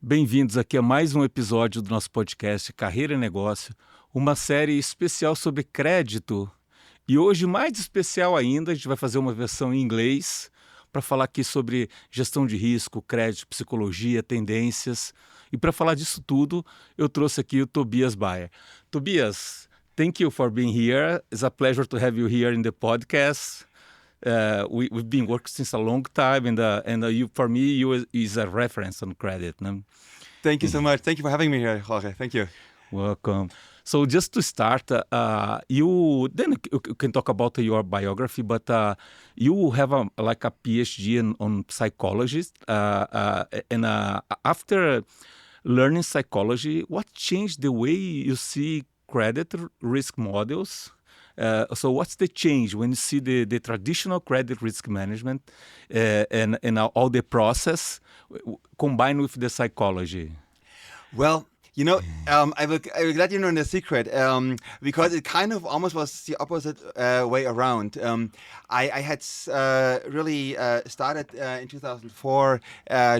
Bem-vindos aqui a mais um episódio do nosso podcast Carreira e Negócio, uma série especial sobre crédito. E hoje, mais especial ainda, a gente vai fazer uma versão em inglês para falar aqui sobre gestão de risco, crédito, psicologia, tendências. E para falar disso tudo, eu trouxe aqui o Tobias Baer. Tobias, thank you for being here. It's a pleasure to have you here in the podcast. We've been working since a long time, and you, for me, you is a reference on credit. No? Thank you so much. Thank you for having me here, Jorge. Thank you. Welcome. So just to start, you can talk about your biography, but you have a PhD on psychology, and after learning psychology, what changed the way you see credit risk models? So what's the change when you see the traditional credit risk management and all the process combined with the psychology? Well, I will let you know the secret because it kind of almost was the opposite way around. I had really started in 2004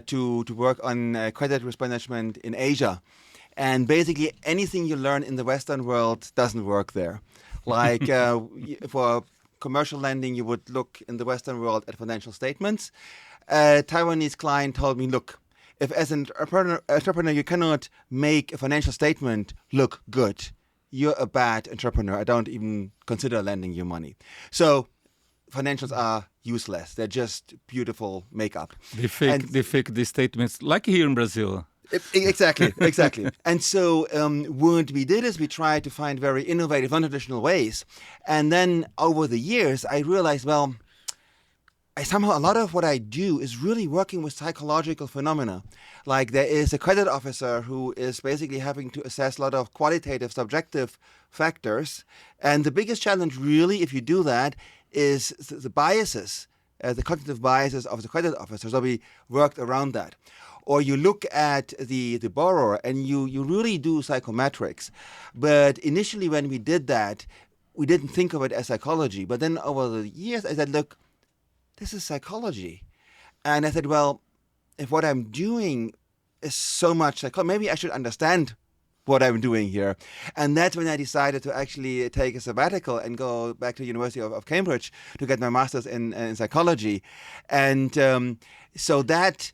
to work on credit risk management in Asia. And basically anything you learn in the Western world doesn't work there. Like for commercial lending, you would look in the Western world at financial statements. A Taiwanese client told me, look, if as an entrepreneur you cannot make a financial statement look good, you're a bad entrepreneur. I don't even consider lending you money. So financials are useless. They're just beautiful makeup. They fake the statements, like here in Brazil. Exactly. And so what we did is we tried to find very innovative, non-traditional ways. And then over the years, I realized, a lot of what I do is really working with psychological phenomena. Like there is a credit officer who is basically having to assess a lot of qualitative, subjective factors. And the biggest challenge really, if you do that, is the biases, the cognitive biases of the credit officer. So we worked around that. Or you look at the borrower and you really do psychometrics. But initially when we did that, we didn't think of it as psychology. But then over the years, I said, look, this is psychology. And I said, well, if what I'm doing is so much psychology, maybe I should understand what I'm doing here. And that's when I decided to actually take a sabbatical and go back to the University of Cambridge to get my master's in psychology. And so that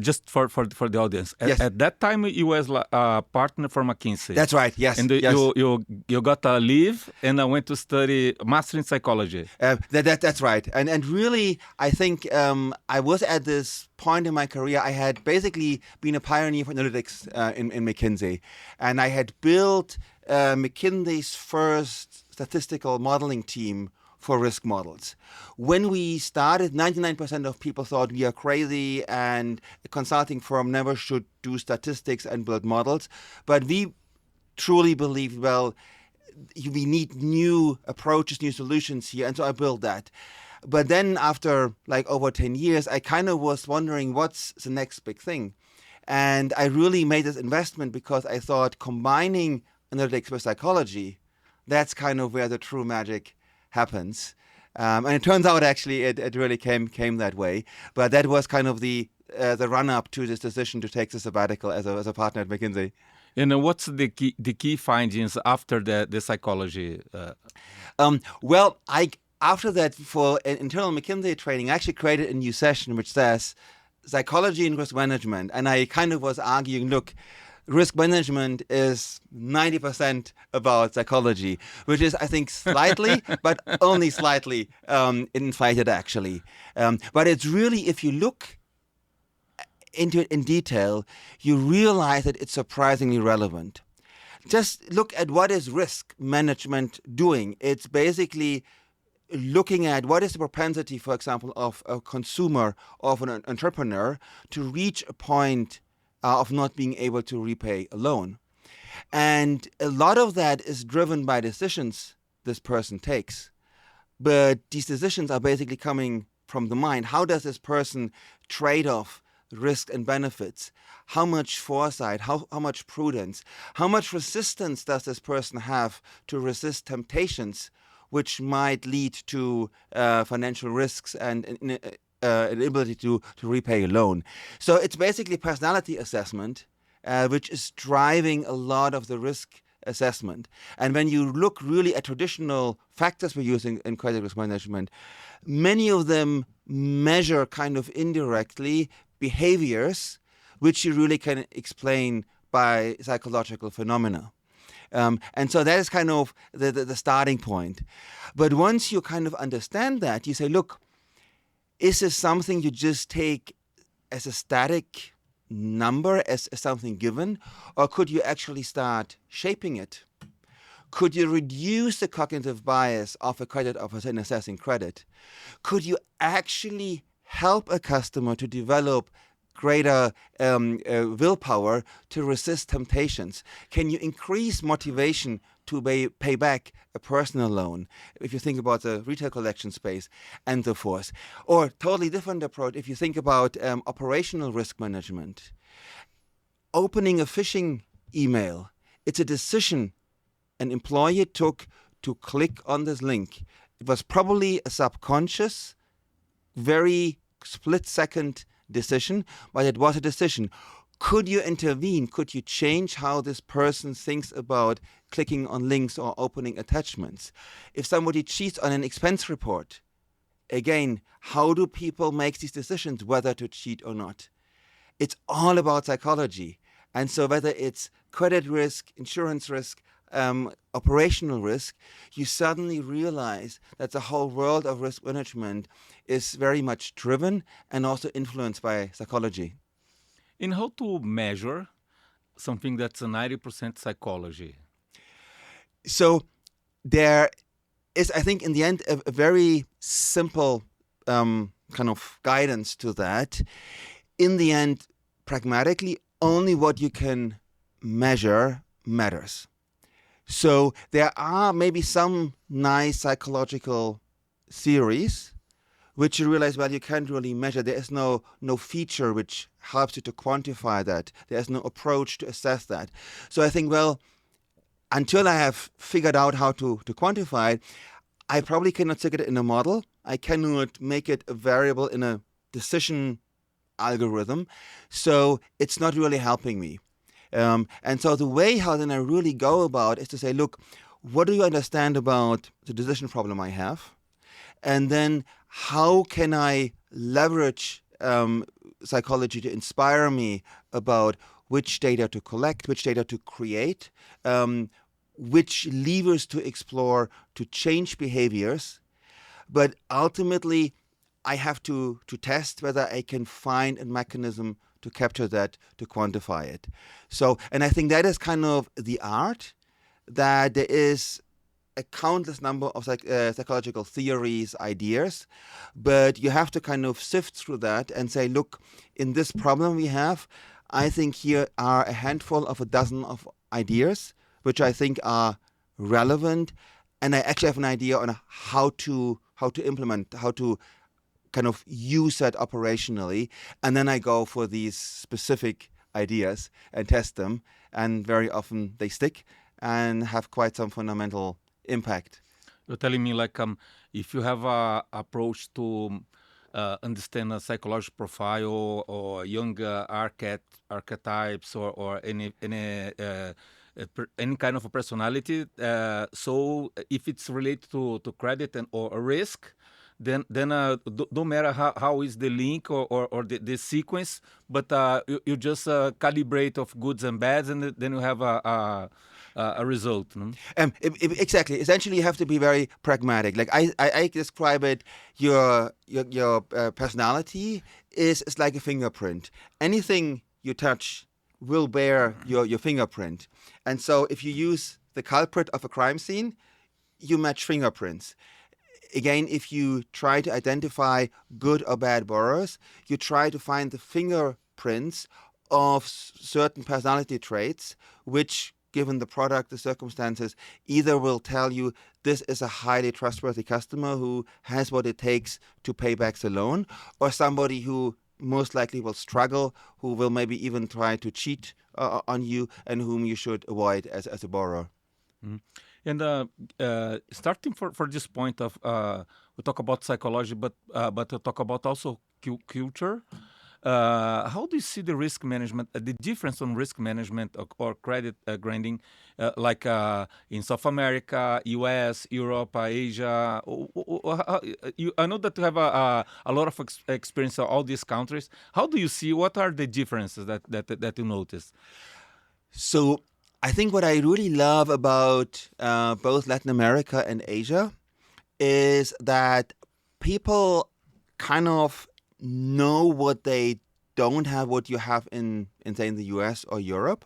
just for the audience. Yes. At that time, you was a partner for McKinsey. That's right. Yes. And yes. you got a leave and I went to study master in psychology. That's right. And really, I think I was at this point in my career. I had basically been a pioneer for analytics in McKinsey, and I had built McKinsey's first statistical modeling team for risk models. When we started, 99% of people thought we are crazy and a consulting firm never should do statistics and build models. But we truly believe, we need new approaches, new solutions here. And so I built that. But then after over 10 years, I kind of was wondering what's the next big thing. And I really made this investment because I thought combining analytics with psychology, that's kind of where the true magic happens. And it turns out actually it really came that way. But that was kind of the run-up to this decision to take the sabbatical as a partner at McKinsey. And what's the key findings after the psychology? After that, for an internal McKinsey training, I actually created a new session which says psychology and risk management. And I kind of was arguing, look, risk management is 90% about psychology, which is, I think, slightly, but only slightly inflated, actually. But it's really, if you look into it in detail, you realize that it's surprisingly relevant. Just look at what is risk management doing. It's basically looking at what is the propensity, for example, of a consumer, of an entrepreneur to reach a point of not being able to repay a loan. And a lot of that is driven by decisions this person takes. But these decisions are basically coming from the mind. How does this person trade off risk and benefits? How much foresight, how much prudence, how much resistance does this person have to resist temptations which might lead to financial risks and an ability to repay a loan. So it's basically personality assessment, which is driving a lot of the risk assessment. And when you look really at traditional factors we're using in credit risk management, many of them measure kind of indirectly behaviors which you really can explain by psychological phenomena. And so that is kind of the starting point. But once you kind of understand that, you say, look, is this something you just take as a static number, as something given, or could you actually start shaping it? Could you reduce the cognitive bias of a credit officer in assessing credit? Could you actually help a customer to develop greater willpower to resist temptations? Can you increase motivation to pay back a personal loan, if you think about the retail collection space and so forth? Or totally different approach, if you think about operational risk management. Opening a phishing email, it's a decision an employee took to click on this link. It was probably a subconscious, very split-second decision, but it was a decision. Could you intervene? Could you change how this person thinks about clicking on links or opening attachments? If somebody cheats on an expense report, again, how do people make these decisions whether to cheat or not? It's all about psychology. And so whether it's credit risk, insurance risk, operational risk, you suddenly realize that the whole world of risk management is very much driven and also influenced by psychology. And how to measure something that's a 90% psychology? So there is, I think, in the end, a very simple kind of guidance to that. In the end, pragmatically, only what you can measure matters. So there are maybe some nice psychological theories which you realize, well, you can't really measure. There is no feature which helps you to quantify that. There's no approach to assess that. So I think, well, until I have figured out how to quantify it, I probably cannot stick it in a model. I cannot make it a variable in a decision algorithm. So it's not really helping me. And so the way how then I really go about is to say, look, what do you understand about the decision problem I have? And then how can I leverage psychology to inspire me about which data to collect, which data to create, which levers to explore to change behaviors. But ultimately, I have to test whether I can find a mechanism to capture that, to quantify it. So, and I think that is kind of the art, that there is a countless number of psychological theories, ideas, but you have to kind of sift through that and say, look, in this problem we have, I think here are a handful of a dozen of ideas, which I think are relevant, and I actually have an idea on how to implement, how to kind of use that operationally, and then I go for these specific ideas and test them, and very often they stick and have quite some fundamental impact. You're telling me, like, if you have a approach to understand a psychological profile or young archetypes or any kind of a personality, so if it's related to credit or risk, then don't matter how is the link or the sequence, but you just calibrate of goods and bads, and then you have a result. No? Exactly. Essentially, you have to be very pragmatic. Like I describe it, your personality is like a fingerprint. Anything you touch will bear your fingerprint. And so if you use the culprit of a crime scene, you match fingerprints. Again, if you try to identify good or bad borrowers, you try to find the fingerprints of certain personality traits, which, given the product, the circumstances, either will tell you this is a highly trustworthy customer who has what it takes to pay back the loan, or somebody who most likely will struggle, who will maybe even try to cheat on you, and whom you should avoid as a borrower. Mm. And starting for this point of we talk about psychology, but we talk about also culture. How do you see the risk management, the difference on risk management or credit grading, like in South America, US, Europe, Asia? I know that you have a lot of experience in all these countries. How do you see, what are the differences that you notice? So I think what I really love about both Latin America and Asia is that people kind of know what they don't have, what you have in say, in the US or Europe.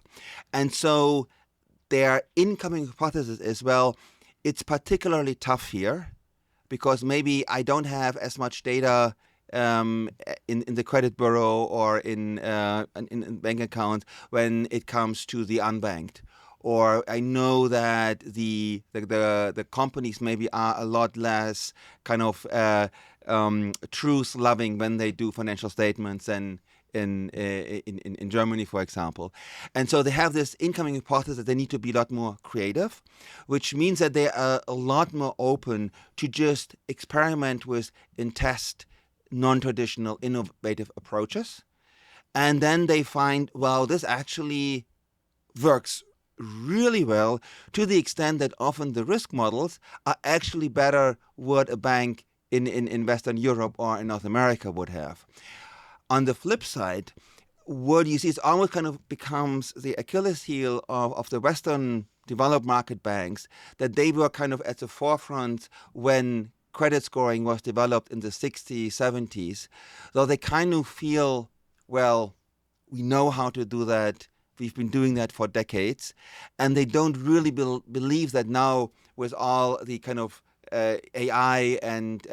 And so their incoming hypothesis is, well, it's particularly tough here because maybe I don't have as much data in the credit bureau or in bank accounts when it comes to the unbanked. Or I know that the companies maybe are a lot less kind of truth loving when they do financial statements than in Germany, for example. And so they have this incoming hypothesis that they need to be a lot more creative, which means that they are a lot more open to just experiment with and test non-traditional, innovative approaches. And then they find, wow, this actually works really well, to the extent that often the risk models are actually better what a bank in Western Europe or in North America would have. On the flip side, what you see is almost kind of becomes the Achilles heel of the Western developed market banks, that they were kind of at the forefront when credit scoring was developed in the 60s, 70s. So they kind of feel, well, we know how to do that. We've been doing that for decades. And they don't really believe that now, with all the kind of AI and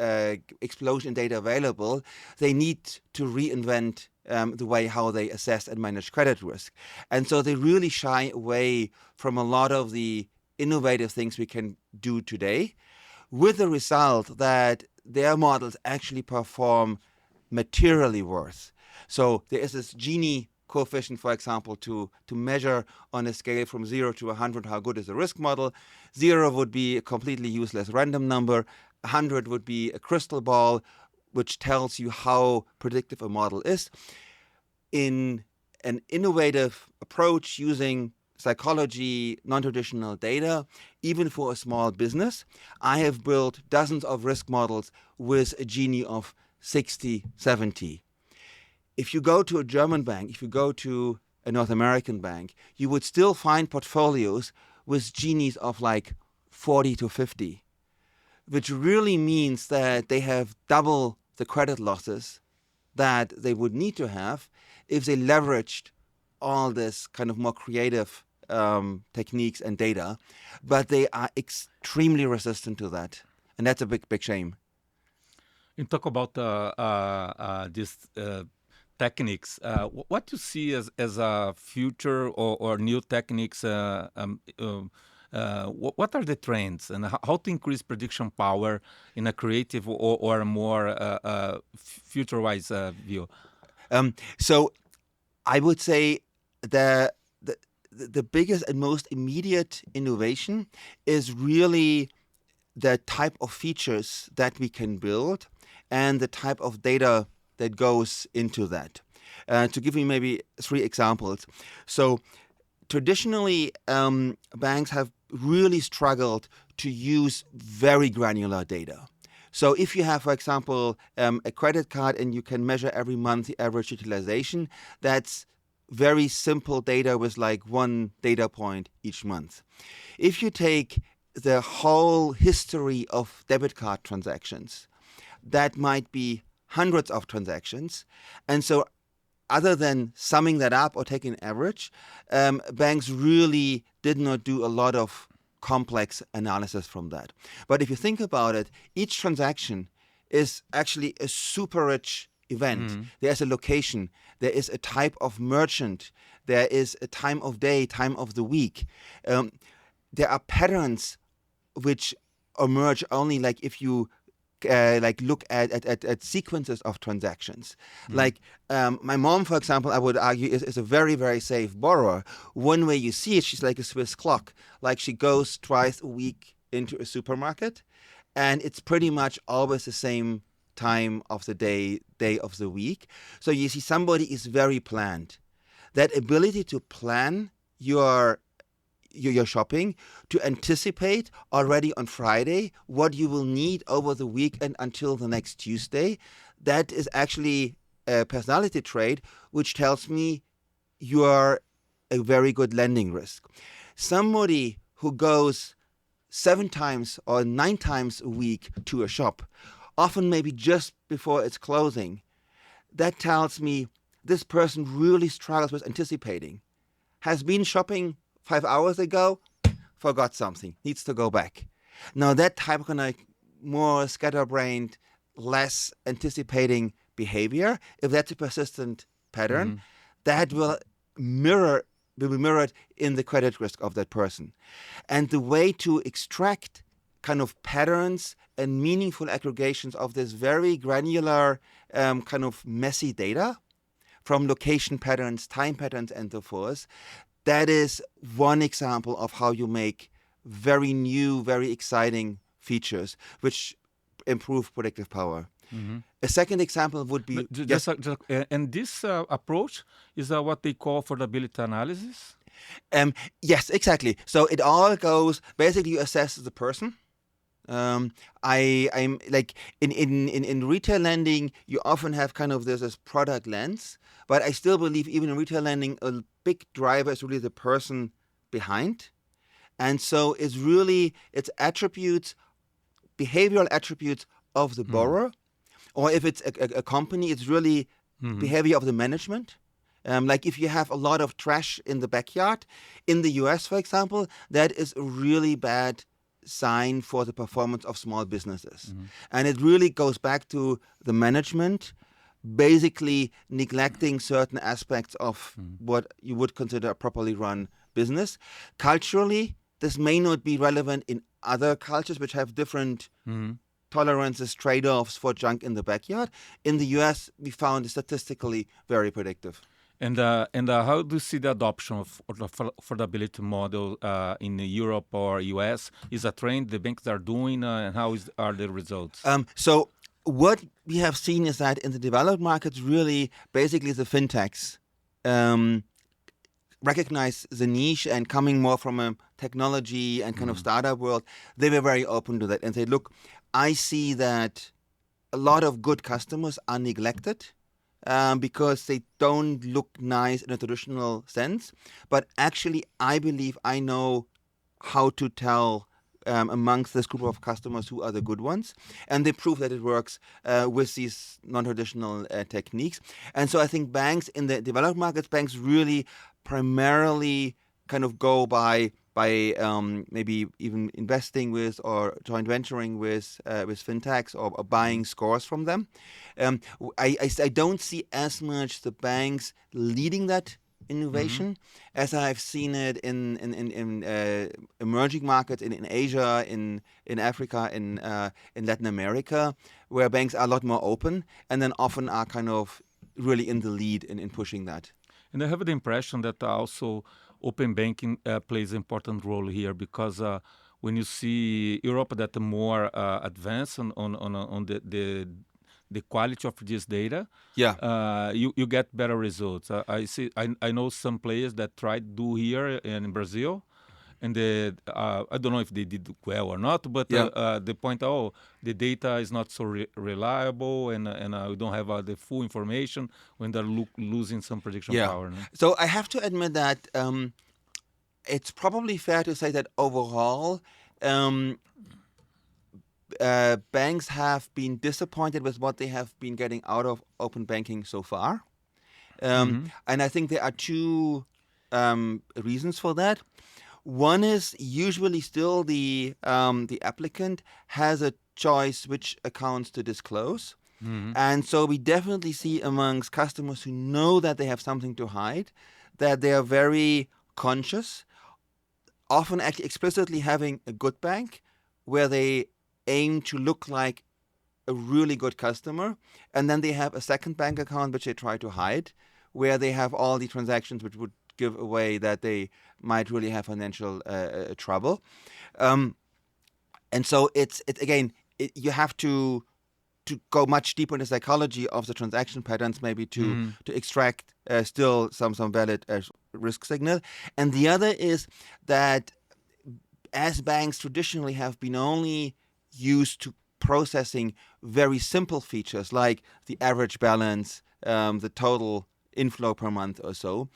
explosion in data available, they need to reinvent the way how they assess and manage credit risk. And so they really shy away from a lot of the innovative things we can do today, with the result that their models actually perform materially worse. So there is this Gini coefficient, for example, to measure on a scale from 0 to 100 how good is a risk model. 0 would be a completely useless random number. 100 would be a crystal ball, which tells you how predictive a model is. In an innovative approach using psychology, non-traditional data, even for a small business, I have built dozens of risk models with a Gini of 60, 70. If you go to a German bank, if you go to a North American bank, you would still find portfolios with Ginis of like 40 to 50, which really means that they have double the credit losses that they would need to have if they leveraged all this kind of more creative techniques and data, but they are extremely resistant to that. And that's a big, big shame. You talk about these techniques. What you see as a future or new techniques? What are the trends, and how to increase prediction power in a creative or a more future-wise view? So I would say the biggest and most immediate innovation is really the type of features that we can build and the type of data that goes into that. To give you maybe 3 examples. So traditionally, banks have really struggled to use very granular data. So if you have, for example, a credit card and you can measure every month the average utilization, that's very simple data with like 1 data point each month. If you take the whole history of debit card transactions, that might be hundreds of transactions. And so other than summing that up or taking an average, banks really did not do a lot of complex analysis from that. But if you think about it, each transaction is actually a super rich event. Mm-hmm. There's a location, there is a type of merchant, there is a time of day, time of the week. There are patterns which emerge only like if you look at sequences of transactions. Mm. Like my mom, for example, I would argue is a very, very safe borrower. One way you see it, she's like a Swiss clock. Like she goes twice a week into a supermarket, and it's pretty much always the same time of the day of the week. So you see somebody is very planned. That ability to plan your shopping, to anticipate already on Friday what you will need over the weekend until the next Tuesday, that is actually a personality trait which tells me you are a very good lending risk. Somebody who goes 7 times or 9 times a week to a shop, often maybe just before it's closing, that tells me this person really struggles with anticipating. Has been shopping 5 hours ago, forgot something, needs to go back. Now that type of kind of more scatterbrained, less anticipating behavior, if that's a persistent pattern, that will be mirrored in the credit risk of that person. And the way to extract kind of patterns and meaningful aggregations of this very granular kind of messy data from location patterns, time patterns, and so forth, that is one example of how you make very new, very exciting features which improve predictive power. A second example would be... And this approach is what they call affordability analysis? Yes, exactly. So it all goes, basically you assess the person. I'm like in retail lending, you often have kind of this product lens, but I still believe even in retail lending, a big driver is really the person behind. And so it's attributes, behavioral attributes of the borrower, or if it's a company, it's really behavior of the management. Like if you have a lot of trash in the backyard, in the US, for example, that is a really bad sign for the performance of small businesses. And it really goes back to the management, basically neglecting certain aspects of what you would consider a properly run business. Culturally, this may not be relevant in other cultures which have different tolerances, trade-offs for junk in the backyard. In the US, we found it statistically very predictive. And how do you see the adoption of the affordability model in Europe or US? Is a trend the banks are doing, and how are the results? So what we have seen is that in the developed markets, really, basically the fintechs recognize the niche, and coming more from a technology and kind of startup world, they were very open to that and said, look, I see that a lot of good customers are neglected because they don't look nice in a traditional sense. But actually, I believe I know how to tell amongst this group of customers who are the good ones. And they prove that it works with these non-traditional techniques. And so I think banks in the developed markets, banks really primarily kind of go by maybe even investing with or joint venturing with fintechs or buying scores from them. I don't see as much the banks leading that innovation as I've seen it in emerging markets in Asia, in Africa, in Latin America, where banks are a lot more open and then often are kind of really in the lead in pushing that. And I have the impression that also open banking plays an important role here, because when you see Europe that more advanced on the quality of this data, you get better results. I know some players that tried to do here in Brazil, and I don't know if they did well or not, but the point, the data is not so reliable, and we don't have the full information when they're losing some prediction power. No? So I have to admit that it's probably fair to say that overall, banks have been disappointed with what they have been getting out of open banking so far. And I think there are two reasons for that. One is usually still the applicant has a choice which accounts to disclose. And so we definitely see amongst customers who know that they have something to hide, that they are very conscious, often actually explicitly having a good bank where they aim to look like a really good customer. And then they have a second bank account which they try to hide, where they have all the transactions which would give away that they might really have financial trouble. And so it's again, you have to to go much deeper in the psychology of the transaction patterns, maybe to extract still some valid risk signal. And the other is that as banks traditionally have been only used to processing very simple features like the average balance, the total inflow per month or so,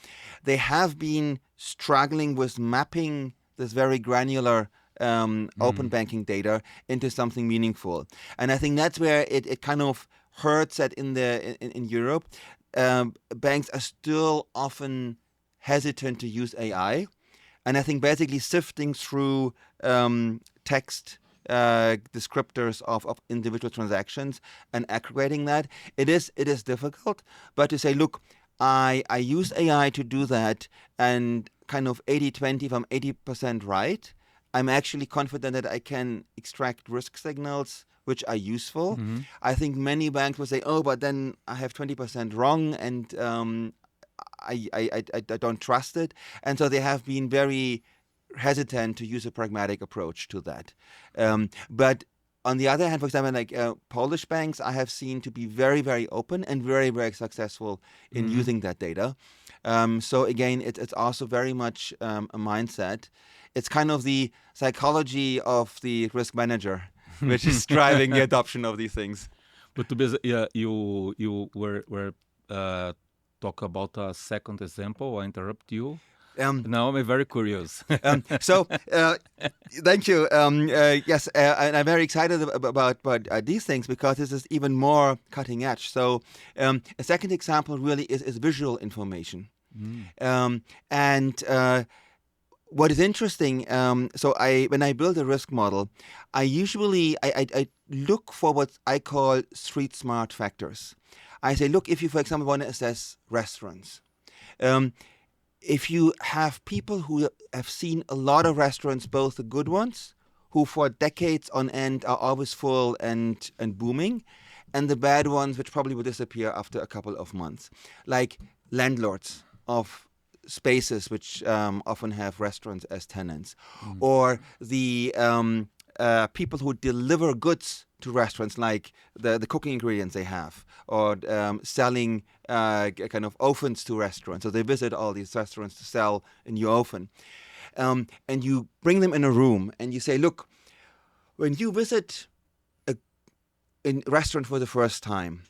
they have been struggling with mapping this very granular open banking data into something meaningful. And I think that's where it kind of hurts that in Europe, banks are still often hesitant to use AI. And I think basically sifting through text descriptors of individual transactions and aggregating that, it is difficult. But to say, look, I use AI to do that, and kind of 80-20, if I'm 80% right, I'm actually confident that I can extract risk signals which are useful. I think many banks will say, oh, but then I have 20% wrong, and I don't trust it. And so they have been very hesitant to use a pragmatic approach to that. But on the other hand, for example, like Polish banks, I have seen to be very, very open and very, very successful in using that data. So again, it's also very much a mindset. It's kind of the psychology of the risk manager, which is driving the adoption of these things. But Tobias, you were talk about a second example. I interrupt you. Now I'm very curious. So thank you. Yes, and I'm very excited about these things because this is even more cutting edge. So a second example really is visual information. And what is interesting, so when I build a risk model, I usually I look for what I call street smart factors. I say, look, if you, for example, want to assess restaurants, if you have people who have seen a lot of restaurants, both the good ones, who for decades on end are always full and booming, and the bad ones, which probably will disappear after a couple of months, like landlords of spaces which often have restaurants as tenants, or the people who deliver goods to restaurants, like the cooking ingredients they have, or selling kind of ovens to restaurants. So they visit all these restaurants to sell a new oven. And you bring them in a room and you say, look, when you visit a restaurant for the first time,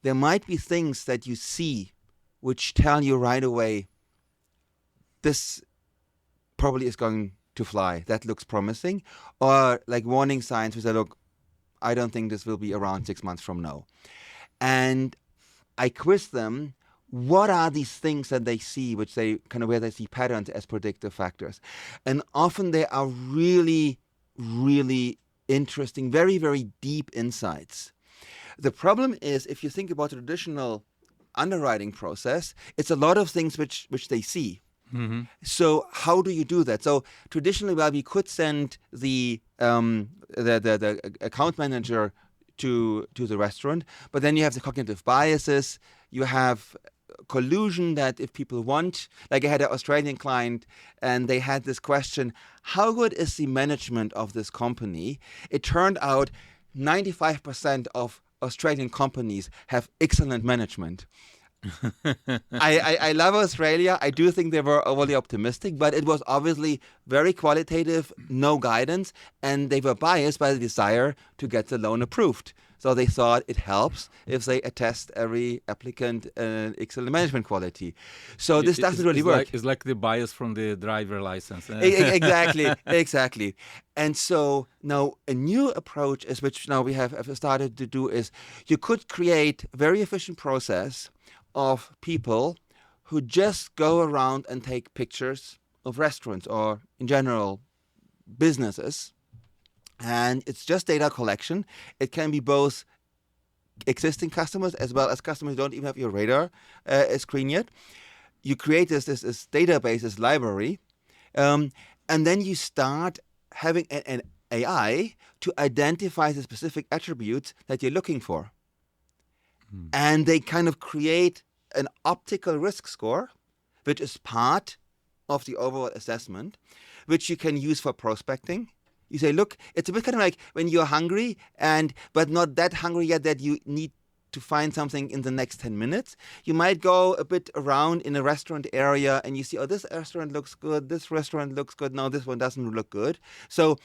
there might be things that you see which tell you right away, this probably is going to fly. That looks promising. Or like warning signs which say, look, I don't think this will be around 6 months from now. And I quiz them, what are these things that they see, which they kind of where they see patterns as predictive factors. And often they are really, really interesting, very, very deep insights. The problem is, if you think about the traditional underwriting process, it's a lot of things which they see. So how do you do that? So traditionally, well, we could send the account manager to the restaurant, but then you have the cognitive biases. You have collusion that if people want, like I had an Australian client and they had this question, how good is the management of this company? It turned out 95% of Australian companies have excellent management. I love Australia. I do think they were overly optimistic, but it was obviously very qualitative, no guidance, and they were biased by the desire to get the loan approved. So they thought it helps if they attest every applicant excellent management quality. So this doesn't really work. It's like the bias from the driver license. Exactly. And so now a new approach is, which now we have started to do, is you could create a very efficient process of people who just go around and take pictures of restaurants or in general businesses. And it's just data collection. It can be both existing customers as well as customers who don't even have your radar screen yet. You create this database, this library, and then you start having an AI to identify the specific attributes that you're looking for. And they kind of create an optical risk score, which is part of the overall assessment, which you can use for prospecting, You say, look, it's a bit kind of like when you're hungry but not that hungry yet that you need to find something in the next 10 minutes. You might go a bit around in a restaurant area and you see, oh, this restaurant looks good, this restaurant looks good, no, this one doesn't look good. So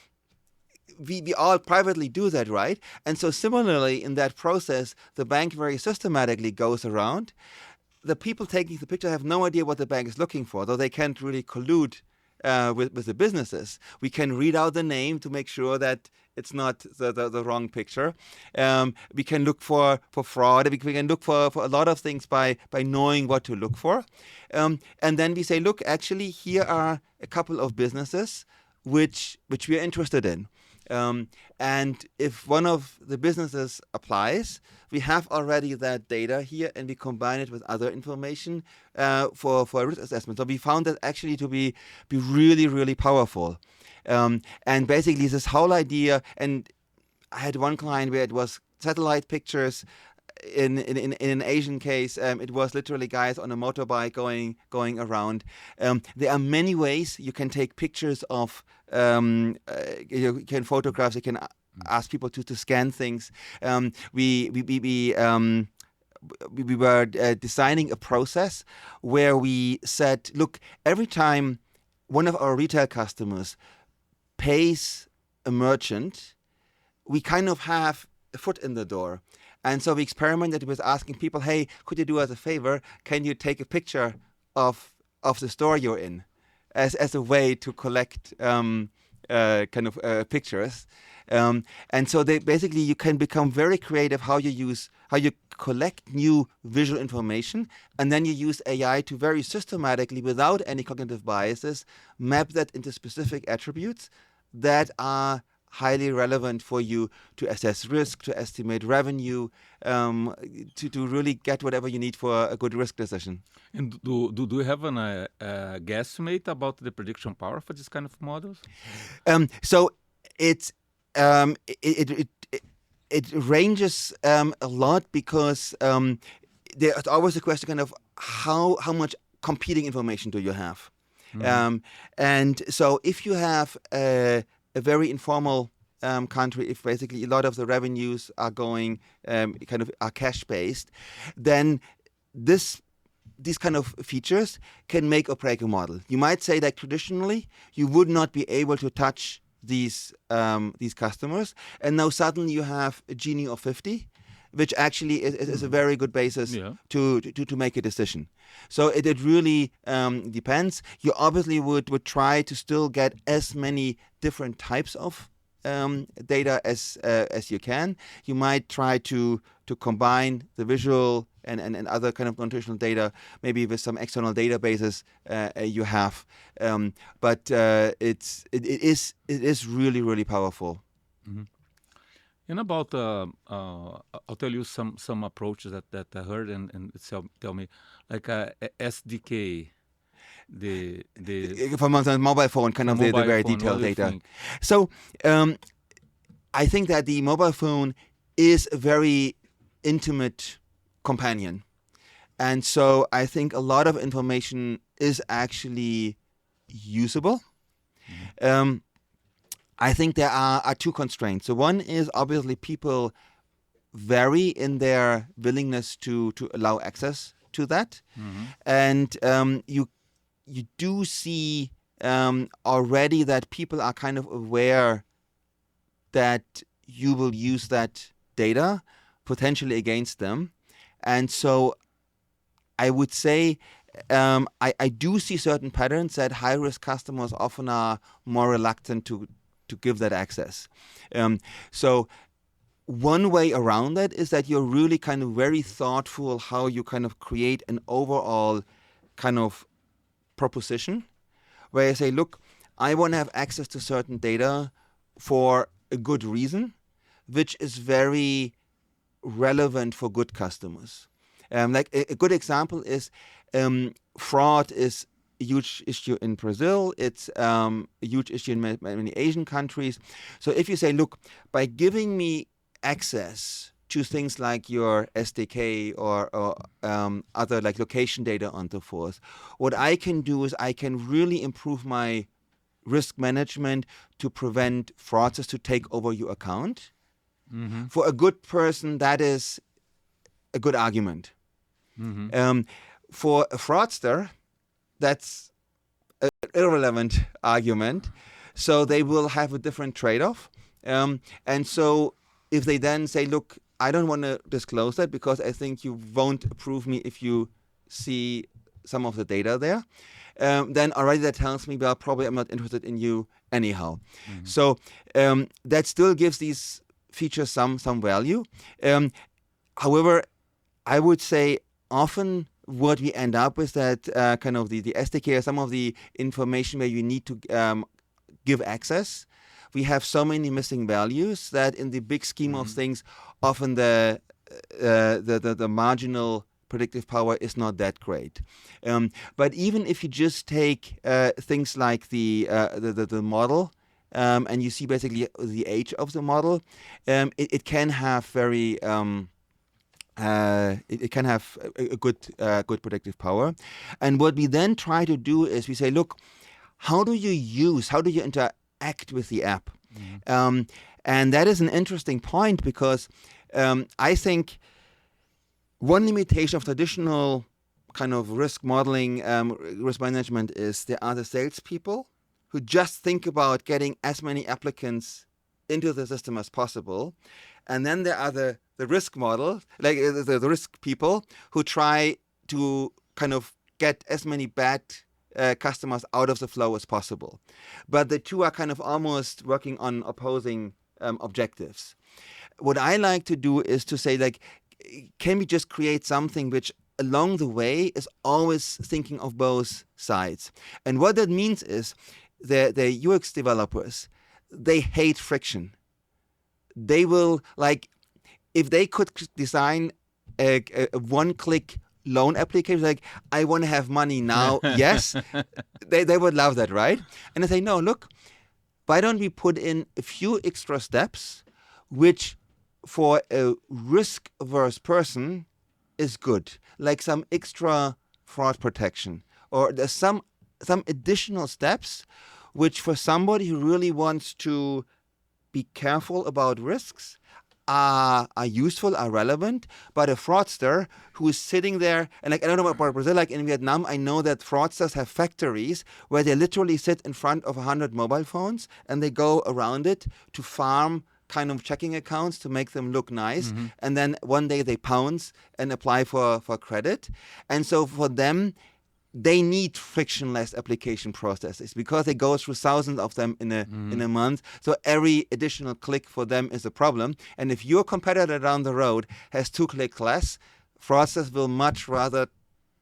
we all privately do that, right? And so similarly, in that process, the bank very systematically goes around. The people taking the picture have no idea what the bank is looking for, though they can't really collude with the businesses. We can read out the name to make sure that it's not the wrong picture. We can look for fraud. We can look for a lot of things by knowing what to look for. And then we say, look, actually, here are a couple of businesses which we are interested in. And if one of the businesses applies, we have already that data here and we combine it with other information for a risk assessment. So we found that actually to be really, really powerful. And basically this whole idea, and I had one client where it was satellite pictures. In an Asian case, it was literally guys on a motorbike going around. There are many ways you can take pictures of. You can photograph. You can ask people to scan things. We were designing a process where we said, look, every time one of our retail customers pays a merchant, we kind of have a foot in the door. And so we experimented with asking people, hey, could you do us a favor? Can you take a picture of the store you're in as a way to collect pictures? And so you can become very creative how you collect new visual information, and then you use AI to very systematically, without any cognitive biases, map that into specific attributes that are highly relevant for you to assess risk, to estimate revenue, to really get whatever you need for a good risk decision. And do you have a guesstimate about the prediction power for this kind of models? So it ranges a lot because there's always a question kind of how much competing information do you have? Mm-hmm. And so if you have a very informal country, if basically a lot of the revenues are going are cash based, then these kind of features can make or break a model. You might say that traditionally you would not be able to touch these customers, and now suddenly you have a Gini of 50, which actually is a very good basis to make a decision. So it really depends. You obviously would try to still get as many different types of data as you can. You might try to combine the visual and other kind of non-traditional data, maybe with some external databases you have. But it is really, really powerful. Mm-hmm. And about, I'll tell you some approaches that I heard and tell me, like SDK, the from a mobile phone, kind of the very detailed data. So I think that the mobile phone is a very intimate companion. And so I think a lot of information is actually usable. Mm-hmm. I think there are two constraints. So one is obviously people vary in their willingness to allow access to that. Mm-hmm. And you do see already that people are kind of aware that you will use that data potentially against them. And so I would say I do see certain patterns that high-risk customers often are more reluctant to give that access. So one way around that is that you're really kind of very thoughtful how you kind of create an overall kind of proposition where you say, look, I want to have access to certain data for a good reason, which is very relevant for good customers. Like a good example is fraud is a huge issue in Brazil. It's a huge issue in many Asian countries. So if you say, look, by giving me access to things like your SDK or other like location data and so forth, what I can do is I can really improve my risk management to prevent fraudsters to take over your account. For a good person, that is a good argument. For a fraudster, that's an irrelevant argument. So they will have a different trade-off. And so if they then say, look, I don't want to disclose that because I think you won't approve me if you see some of the data there, then already that tells me, well, probably I'm not interested in you anyhow. So that still gives these features some value. However, I would say often what we end up with that kind of the SDK or some of the information where you need to give access, we have so many missing values that in the big scheme of things, often the marginal predictive power is not that great. But even if you just take things like the model, and you see basically the age of the model, it can have very it can have a good predictive power. And what we then try to do is we say, look, how do you interact with the app? And that is an interesting point because I think one limitation of traditional kind of risk modeling, risk management is there are the salespeople who just think about getting as many applicants into the system as possible. And then there are the risk model, like the risk people who try to kind of get as many bad customers out of the flow as possible. But the two are kind of almost working on opposing objectives. What I like to do is to say, like, can we just create something which along the way is always thinking of both sides? And what that means is the UX developers, they hate friction. They will, like, if they could design a one-click loan application, like, I want to have money now, yes, they would love that, right? And I say, no, look, why don't we put in a few extra steps, which for a risk-averse person is good, like some extra fraud protection, or there's some additional steps, which for somebody who really wants to be careful about risks are useful, are relevant. But a fraudster who is sitting there, and like, I don't know about Brazil, like in Vietnam, I know that fraudsters have factories where they literally sit in front of 100 mobile phones and they go around it to farm kind of checking accounts to make them look nice. And then one day they pounce and apply for credit. And so for them, they need frictionless application processes because they go through thousands of them in a month. So every additional click for them is a problem. And if your competitor down the road has 2 clicks less, fraudsters will much rather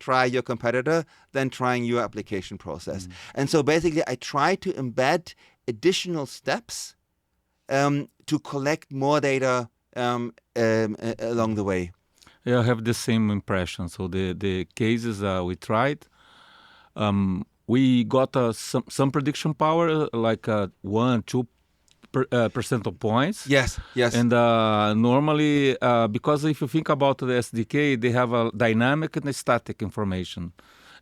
try your competitor than trying your application process. And so basically I try to embed additional steps to collect more data along the way. Yeah, I have the same impression. So the cases we tried, we got some prediction power, like 1-2 percentage points. Yes. And normally, because if you think about the SDK, they have a dynamic and a static information.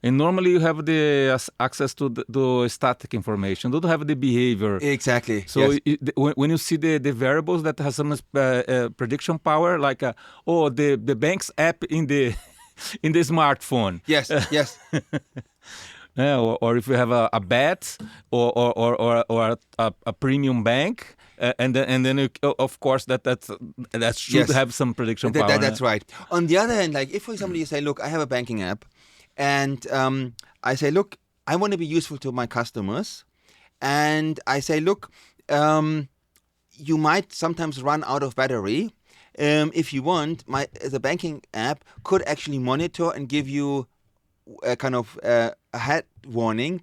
And normally you have the access to the static information. You don't have the behavior. Exactly. So yes. When you see the variables that has some prediction power, like the bank's app in the smartphone. Yes. Yeah, or if you have a bet or a premium bank, and then you, of course that should have some prediction power. That's right. On the other hand, like if for example you say, look, I have a banking app, and I say, look, I want to be useful to my customers, and I say, look, you might sometimes run out of battery. If you want, the banking app could actually monitor and give you a kind of a head warning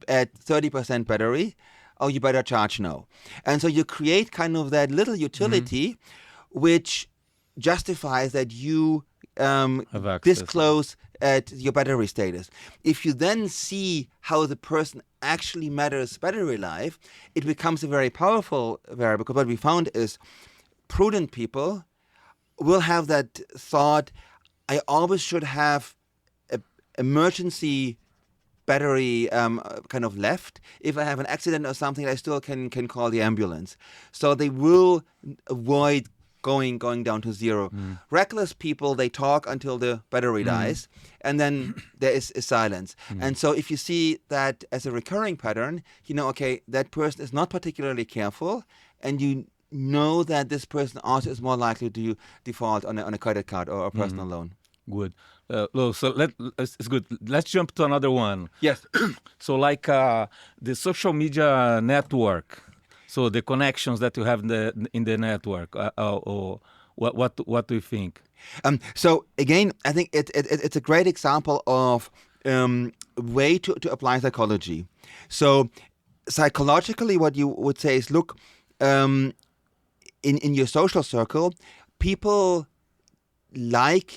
at 30% battery, oh, you better charge now. And so you create kind of that little utility which justifies that you disclose at your battery status. If you then see how the person actually matters battery life, it becomes a very powerful variable, because what we found is prudent people will have that thought, I always should have emergency battery kind of left. If I have an accident or something, I still can call the ambulance. So they will avoid going down to zero. Reckless people, they talk until the battery dies, and then there is silence. And so if you see that as a recurring pattern, you know, okay, that person is not particularly careful, and you know that this person also is more likely to default on a credit card or a personal loan. Good. So it's good. Let's jump to another one. Yes. So like the social media network. So the connections that you have in the network. Or what do you think? So again, I think it's a great example of way to apply psychology. So psychologically, what you would say is, look, in your social circle, people like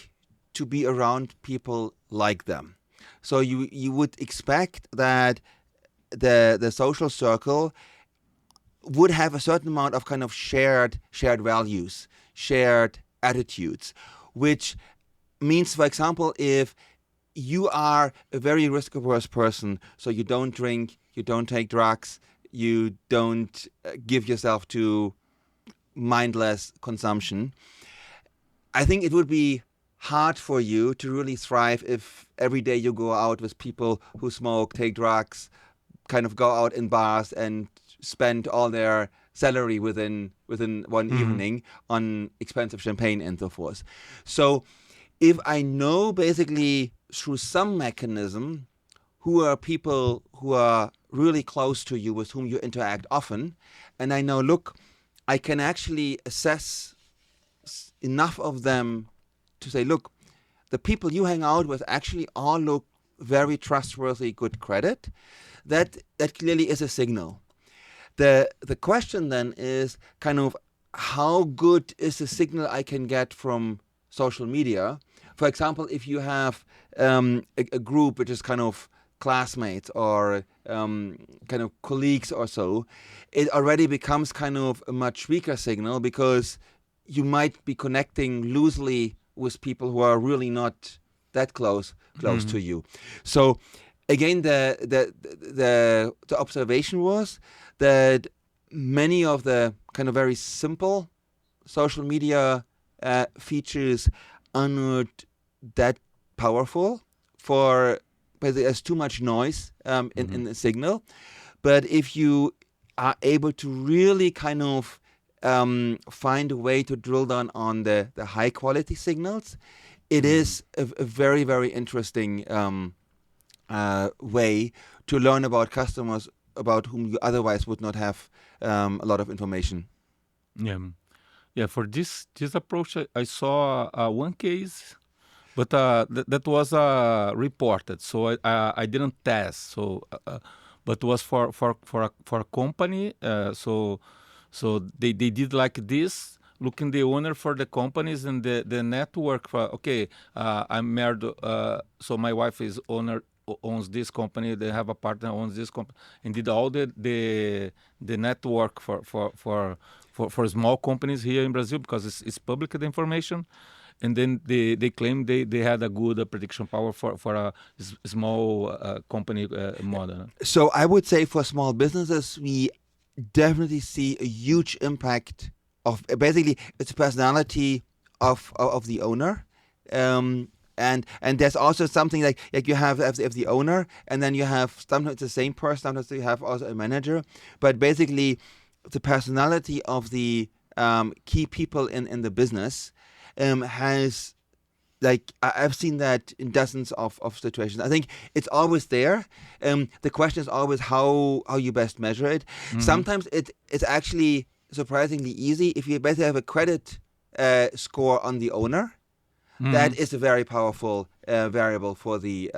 to be around people like them. So you would expect that the social circle would have a certain amount of kind of shared values, shared attitudes, which means, for example, if you are a very risk-averse person, so you don't drink, you don't take drugs, you don't give yourself to mindless consumption, I think it would be hard for you to really thrive if every day you go out with people who smoke, take drugs, kind of go out in bars and spend all their salary within one evening on expensive champagne and so forth. So if I know basically through some mechanism who are people who are really close to you, with whom you interact often, and I know, look, I can actually assess enough of them to say, look, the people you hang out with actually all look very trustworthy, good credit, that clearly is a signal. The question then is kind of how good is the signal I can get from social media? For example, if you have a group which is kind of classmates or kind of colleagues or so, it already becomes kind of a much weaker signal, because you might be connecting loosely with people who are really not that close to you. So again, the observation was that many of the kind of very simple social media features are not that powerful, for but there's too much noise in the signal. But if you are able to really kind of find a way to drill down on the high quality signals, it is a very, very interesting way to learn about customers about whom you otherwise would not have a lot of information. Yeah. For this approach, I saw one case, but that was reported. So I didn't test. So, but it was for a company. So they did like this, looking the owner for the companies and the network. I'm married. So my wife owns this company. They have a partner who owns this company, and did all the network for small companies here in Brazil, because it's public, the information. And then they claim they had a good prediction power for a small company model. So I would say for small businesses, we definitely see a huge impact of basically it's personality of the owner. And there's also something like you have the owner, and then you have sometimes the same person, sometimes you have also a manager. But basically, the personality of the key people in the business has, like, I've seen that in dozens of situations. I think it's always there. The question is always how you best measure it. Sometimes it's actually surprisingly easy. If you basically have a credit score on the owner, that is a very powerful variable for the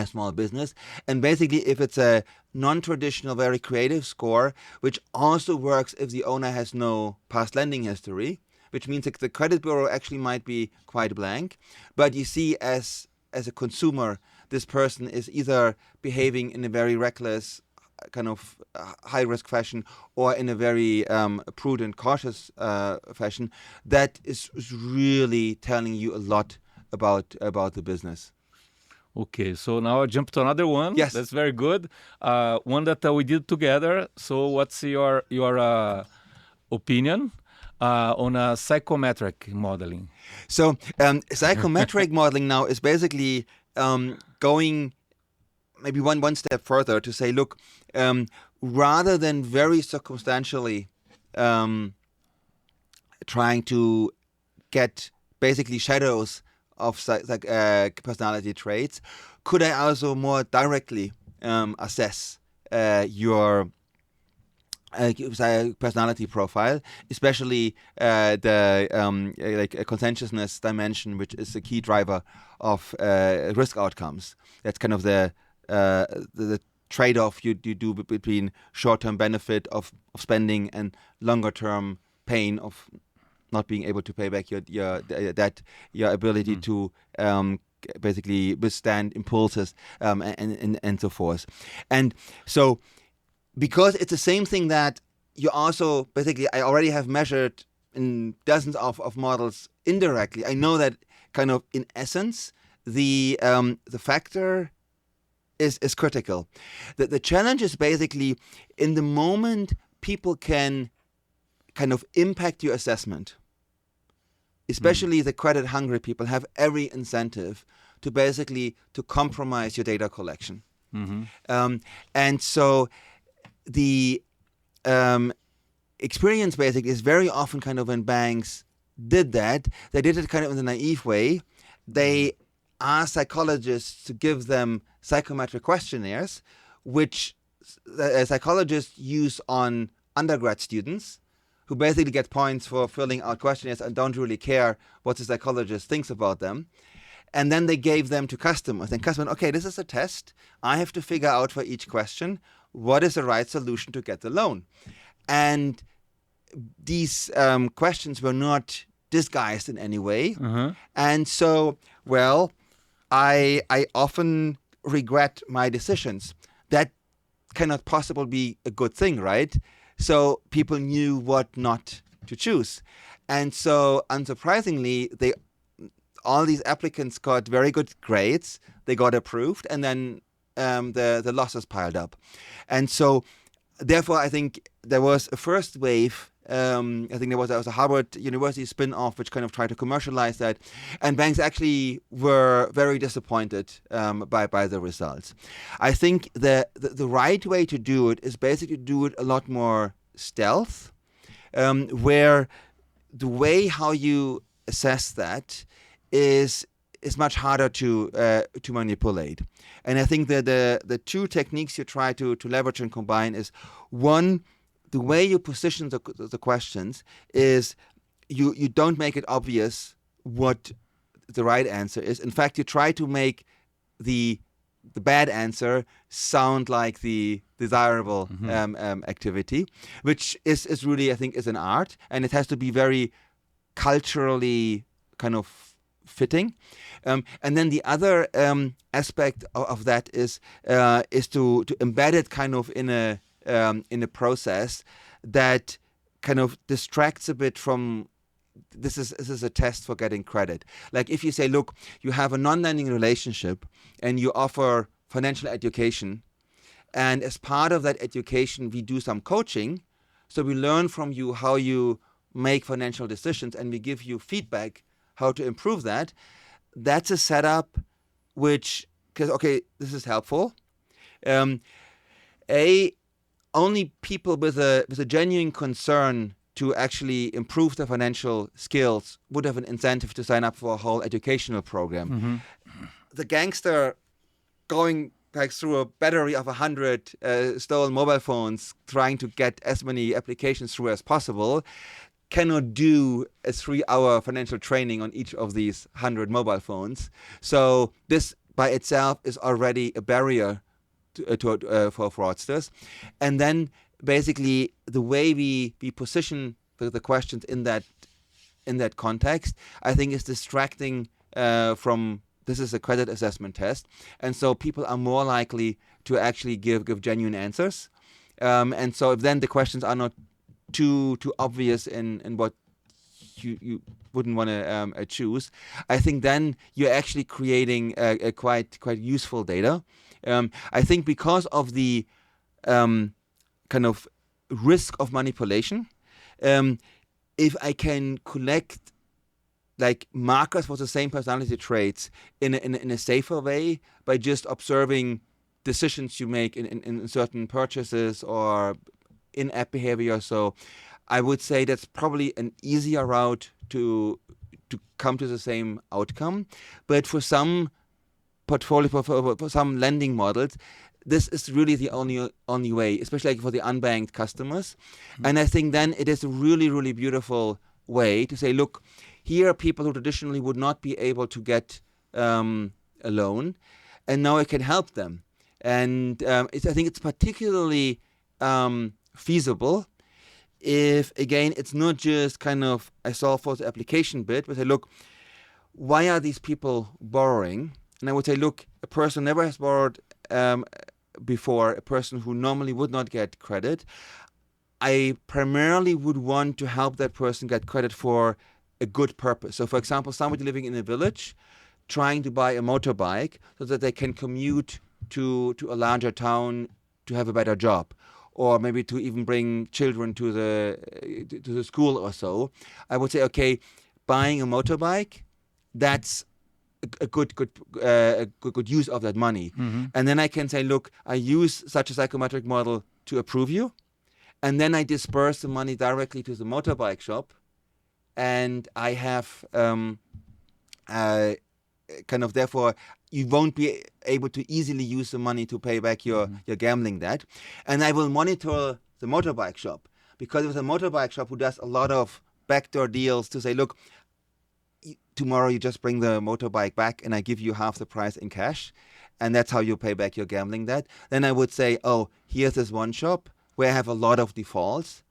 small business. And basically, if it's a non-traditional, very creative score, which also works if the owner has no past lending history, which means that the credit bureau actually might be quite blank. But you see, as a consumer, this person is either behaving in a very reckless, kind of high-risk fashion, or in a very prudent, cautious fashion. That is really telling you a lot about the business. Okay, so now I jump to another one. Yes. That's very good. One that we did together. So what's your opinion on psychometric modeling? So psychometric modeling now is basically going maybe one step further to say, look, rather than very circumstantially trying to get basically shadows of personality traits, could I also more directly assess your personality profile, especially the conscientiousness dimension, which is the key driver of risk outcomes. That's kind of the trade-off you do between short-term benefit of spending and longer-term pain of not being able to pay back your debt, your ability to basically withstand impulses and so forth. And so, because it's the same thing that you also basically, I already have measured in dozens of models indirectly. I know that kind of in essence the factor is critical. The challenge is basically in the moment people can kind of impact your assessment. Especially the credit-hungry people have every incentive to basically to compromise your data collection. And so the experience basically is very often kind of when banks did that, they did it kind of in a naive way. They asked psychologists to give them psychometric questionnaires, which psychologists use on undergrad students, who basically get points for filling out questionnaires and don't really care what the psychologist thinks about them. And then they gave them to customers. And customers, okay, this is a test. I have to figure out for each question what is the right solution to get the loan. And these questions were not disguised in any way. And so, well, I often regret my decisions. That cannot possibly be a good thing, right? So people knew what not to choose. And so, unsurprisingly, all these applicants got very good grades. They got approved, and then the losses piled up. And so, therefore, I think there was a first wave. I think there was a Harvard University spin-off which kind of tried to commercialize that. And banks actually were very disappointed by the results. I think the right way to do it is basically do it a lot more stealth, where the way how you assess that is much harder to manipulate. And I think that the two techniques you try to leverage and combine is, one, the way you position the questions is you don't make it obvious what the right answer is. In fact, you try to make the bad answer sound like the desirable activity, which is really, I think, is an art, and it has to be very culturally kind of fitting. And then the other aspect of that is to embed it kind of in a process that kind of distracts a bit from this is a test for getting credit. Like if you say, look, you have a non-lending relationship and you offer financial education, and as part of that education we do some coaching, so we learn from you how you make financial decisions and we give you feedback how to improve that. That's a setup which, because okay, this is helpful. Only people with a genuine concern to actually improve their financial skills would have an incentive to sign up for a whole educational program. The gangster going like through a battery of 100 stolen mobile phones, trying to get as many applications through as possible, cannot do a 3-hour financial training on each of these 100 mobile phones. So this by itself is already a barrier for fraudsters. And then basically the way we position the questions in that context, I think is distracting from this is a credit assessment test. And so people are more likely to actually give genuine answers. And so if then the questions are not too obvious in what you wouldn't want to choose, I think then you're actually creating a quite useful data. I think because of the kind of risk of manipulation, if I can collect like markers for the same personality traits in a safer way by just observing decisions you make in certain purchases or in-app behavior. So I would say that's probably an easier route to come to the same outcome. But for some portfolio, for some lending models, this is really the only way, especially like for the unbanked customers. And I think then it is a really, really beautiful way to say, look, here are people who traditionally would not be able to get a loan, and now I can help them. And I think it's particularly feasible if, again, it's not just kind of I solve for the application bit, but say, look, why are these people borrowing? And I would say, look, a person never has borrowed before, a person who normally would not get credit. I primarily would want to help that person get credit for a good purpose. So, for example, somebody living in a village trying to buy a motorbike so that they can commute to a larger town to have a better job, or maybe to even bring children to the school or so. I would say, okay, buying a motorbike, that's a good use of that money. And then I can say, look, I use such a psychometric model to approve you, and then I disperse the money directly to the motorbike shop, and I have kind of, therefore, you won't be able to easily use the money to pay back your gambling debt. And I will monitor the motorbike shop, because it was a motorbike shop who does a lot of backdoor deals to say, look, tomorrow you just bring the motorbike back and I give you half the price in cash, and that's how you pay back your gambling debt. Then I would say, oh, here's this one shop where I have a lot of defaults.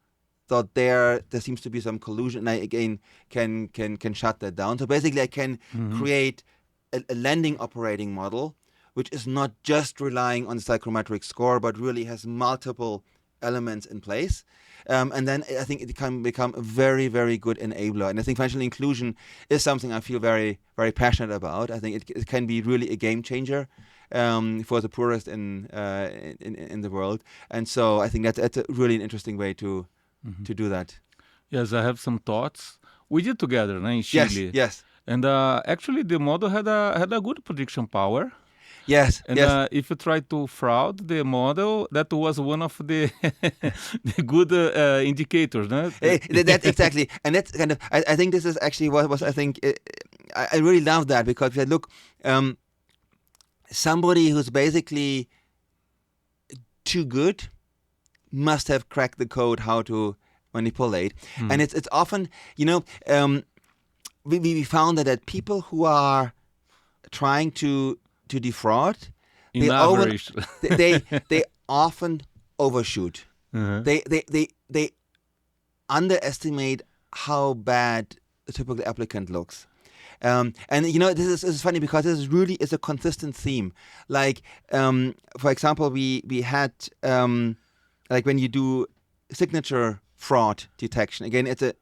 So there seems to be some collusion, and I again can shut that down. So basically, I can create a lending operating model, which is not just relying on the psychometric score, but really has multiple elements in place. And then I think it can become a very, very good enabler. And I think financial inclusion is something I feel very, very passionate about. I think it can be really a game changer for the poorest in the world. And so I think that's a really interesting way to do that. Yes, I have some thoughts. We did together in Chile. Yes. And actually, the model had a good prediction power. Yes. And if you try to fraud the model, that was one of the the good indicators. No? That exactly, and that's kind of. I think this is actually what was. I think I really love that, because we said, look, somebody who's basically too good must have cracked the code how to manipulate, and it's often, we found that people who are trying to defraud, they often overshoot. They underestimate how bad a typical applicant looks. And this is funny, because this really is a consistent theme. Like, for example, we had like when you do signature fraud detection. Again, it's a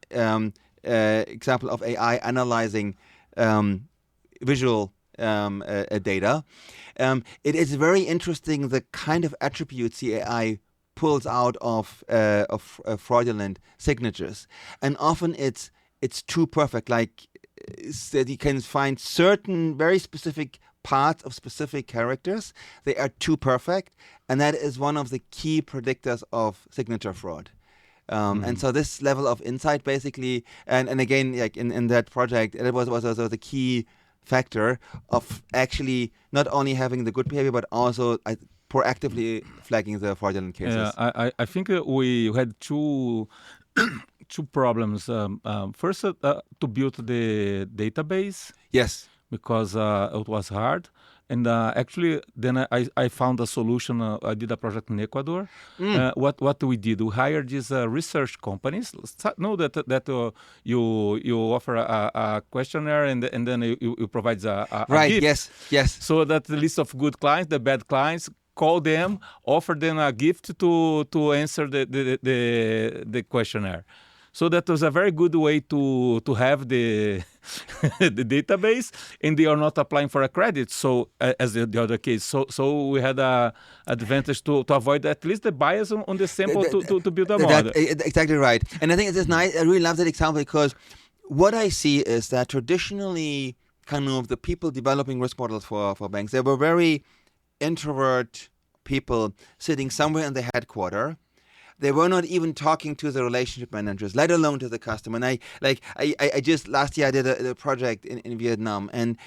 example of AI analyzing visual data. It is very interesting the kind of attributes the AI pulls out of fraudulent signatures, and often it's too perfect. Like that, you can find certain very specific parts of specific characters. They are too perfect, and that is one of the key predictors of signature fraud. And so this level of insight, basically, and again, like in that project, it was also the key factor of actually not only having the good behavior, but also proactively flagging the fraudulent cases. Yeah, I think we had two problems. First, to build the database. Yes. Because it was hard. And actually, then I found a solution. I did a project in Ecuador. What we did, we hired these research companies. Know that you offer a questionnaire, and then you provide a right. gift. Yes. So that the list of good clients, the bad clients, call them, offer them a gift to answer the questionnaire. So that was a very good way to have the the database, and they are not applying for a credit. So as the other case, so we had a advantage to avoid at least the bias on the sample to build a model. Exactly right. And I think it's nice. I really love that example because what I see is that traditionally, kind of the people developing risk models for banks, they were very introvert people sitting somewhere in the headquarters. They were not even talking to the relationship managers, let alone to the customer. And I just last year I did a project in Vietnam, and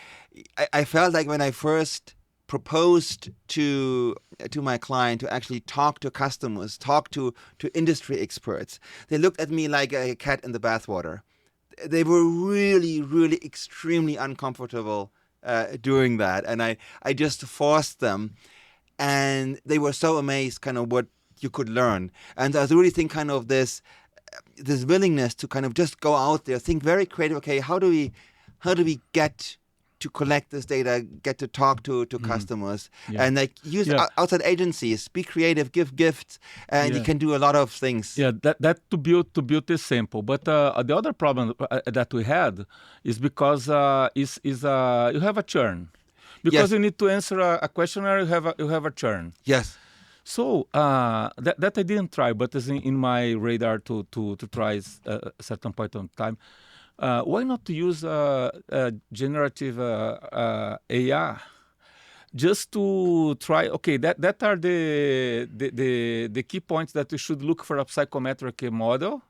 I felt like when I first proposed to my client to actually talk to customers, talk to industry experts, they looked at me like a cat in the bathwater. They were really, really extremely uncomfortable doing that, and I just forced them, and they were so amazed, kind of what you could learn. And I really think kind of this willingness to kind of just go out there, think very creative. Okay, how do we get to collect this data, get to talk to customers, and like use outside agencies, be creative, give gifts, and you can do a lot of things. Yeah, that to build this sample. But the other problem that we had is because you have a churn. Because you need to answer a questionnaire, you have a churn. Yes. So that I didn't try, but it's in my radar to try a certain point of time. Why not to use generative AI just to try? Okay, that are the key points that you should look for a psychometric model.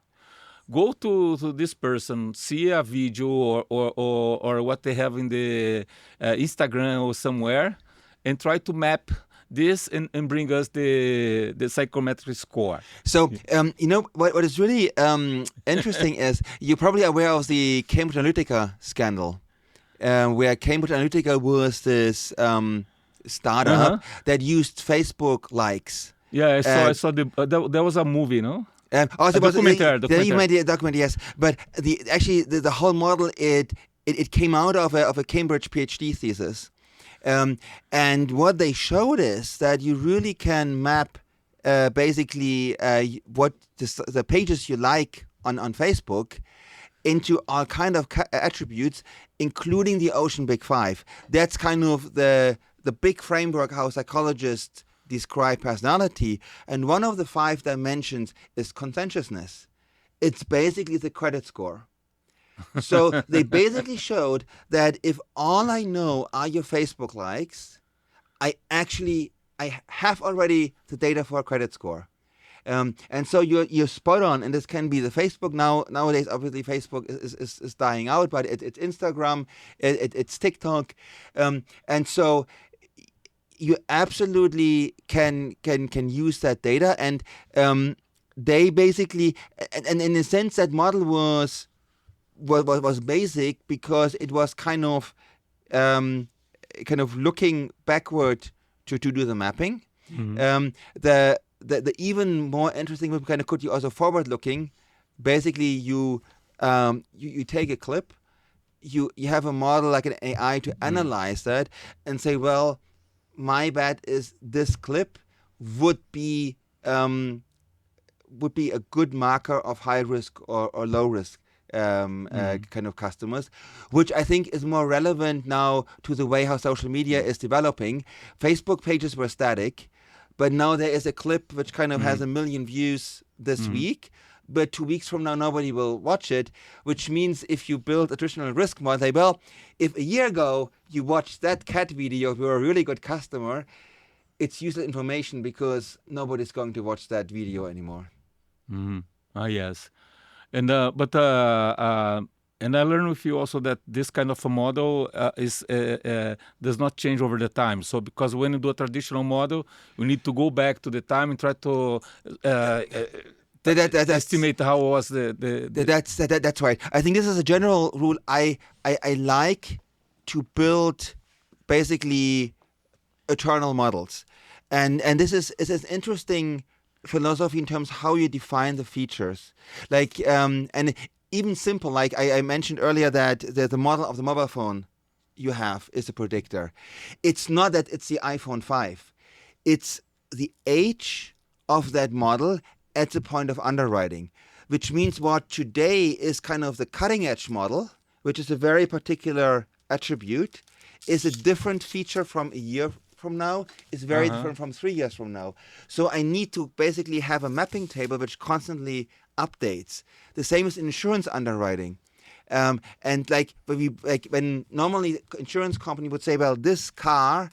Go to this person, see a video or what they have in the Instagram or somewhere, and try to map this and bring us the psychometric score. So, what is really interesting is you're probably aware of the Cambridge Analytica scandal, where Cambridge Analytica was this startup that used Facebook likes. Yeah, I saw there was a movie, no? Also, documentary. Documentary, yes. But the whole model it came out of a Cambridge PhD thesis. And what they showed is that you really can map basically what the pages you like on Facebook into all kind of attributes, including the Ocean Big Five. That's kind of the big framework how psychologists describe personality. And one of the 5 dimensions is conscientiousness. It's basically the credit score. So they basically showed that if all I know are your Facebook likes, I have already the data for a credit score. And so you're spot on, and this can be the Facebook nowadays. Obviously, Facebook is dying out, but it's Instagram, it's TikTok, and so you absolutely can use that data, and they basically, and in a sense, that model was basic because it was kind of looking backward to do the mapping. Mm-hmm. The even more interesting one could be also forward looking. Basically, you take a clip, you have a model like an AI to analyze that and say, well, my bet is this clip would be a good marker of high risk or low risk kind of customers, which I think is more relevant now to the way how social media is developing. Facebook pages were static, but now there is a clip which kind of has 1 million views this week, but 2 weeks from now nobody will watch it, which means if you build a traditional risk model, say, well, if a year ago you watched that cat video, you were a really good customer, it's useless information because nobody's going to watch that video anymore. Mm-hmm. Yes. And and I learned with you also that this kind of a model does not change over the time. So because when you do a traditional model, you need to go back to the time and try to estimate how was That's right. I think this is a general rule. I like to build basically eternal models, and this is an interesting philosophy in terms of how you define the features. Like and even simple, like I mentioned earlier that the model of the mobile phone you have is a predictor. It's not that it's the iPhone 5. It's the age of that model at the point of underwriting. which means what today is kind of the cutting edge model, which is a very particular attribute, is a different feature from a year from now, is very different from 3 years from now. So I need to basically have a mapping table which constantly updates. The same is insurance underwriting. And when normally insurance company would say, well, this car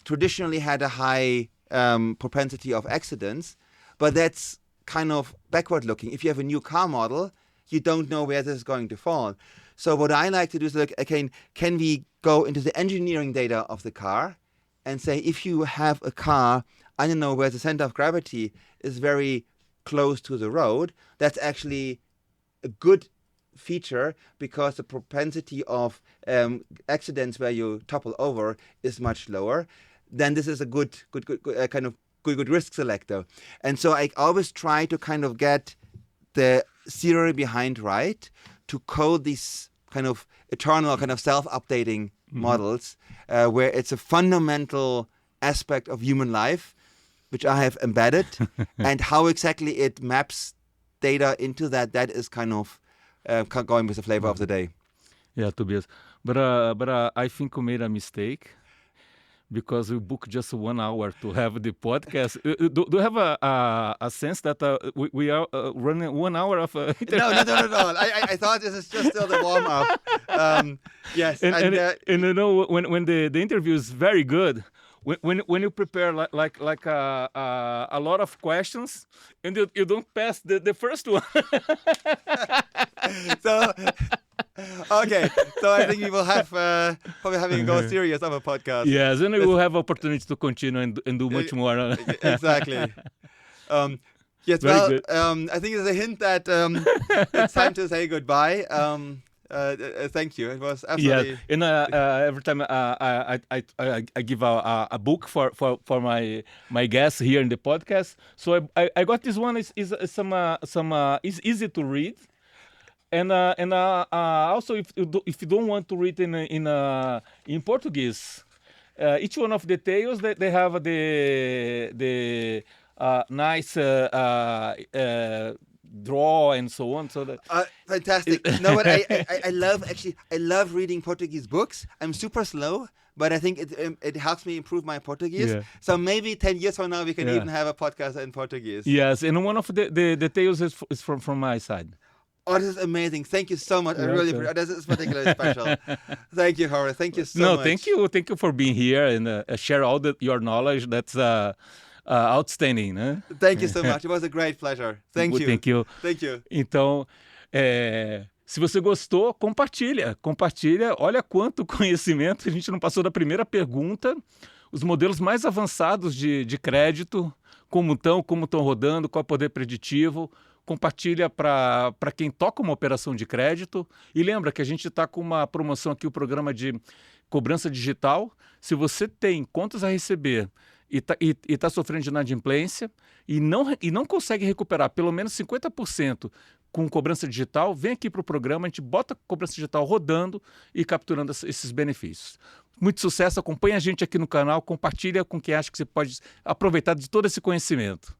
traditionally had a high propensity of accidents, but that's kind of backward looking. If you have a new car model, you don't know where this is going to fall. So what I like to do is look, okay, can we go into the engineering data of the car and say, if you have a car, I don't know, where the center of gravity is very close to the road, that's actually a good feature because the propensity of accidents where you topple over is much lower. Then this is a good risk selector. And so I always try to kind of get the theory behind right to code these kind of eternal, kind of self-updating models where it's a fundamental aspect of human life, which I have embedded, and how exactly it maps data into that is kind of going with the flavor of the day. Yeah, Tobias. But I think we made a mistake because we booked just 1 hour to have the podcast. Do you have a sense that we are running 1 hour of... No, not at all. I thought this is just still the warm-up. Yes. And you know, when the interview is very good, when you prepare like a lot of questions and you don't pass the first one. So... Okay, so I think we will have probably having to go serious of a podcast. Yes, and we will have opportunity to continue and do much more. Exactly. Yes, Very well, good. I think it's a hint that it's time to say goodbye. Thank you. It was absolutely... Yeah, and every time I give a book for my guests here in the podcast. So I got this one. Is easy to read. And also, if you don't want to read in Portuguese, each one of the tales they have the nice draw and so on. So that fantastic. No, but I love reading Portuguese books. I'm super slow, but I think it helps me improve my Portuguese. Yeah. So maybe 10 years from now we can even have a podcast in Portuguese. Yes, and one of the tales is from my side. Oh, this is amazing. Thank you so much. I really appreciate it. This is particularly special. Thank you, Jorge. Thank you so much. Thank you. Thank you for being here and share all your knowledge. That's outstanding. Né? Thank you so much. It was a great pleasure. Thank you. Thank you. Thank you. Então, se você gostou, compartilha. Olha quanto conhecimento. A gente não passou da primeira pergunta. Os modelos mais avançados de crédito, como estão rodando, qual é o poder preditivo. Compartilha para quem toca uma operação de crédito. E lembra que a gente está com uma promoção aqui, o programa de cobrança digital. Se você tem contas a receber e tá sofrendo de inadimplência e não consegue recuperar pelo menos 50% com cobrança digital, vem aqui para o programa, a gente bota a cobrança digital rodando e capturando esses benefícios. Muito sucesso, acompanha a gente aqui no canal, compartilha com quem acha que você pode aproveitar de todo esse conhecimento.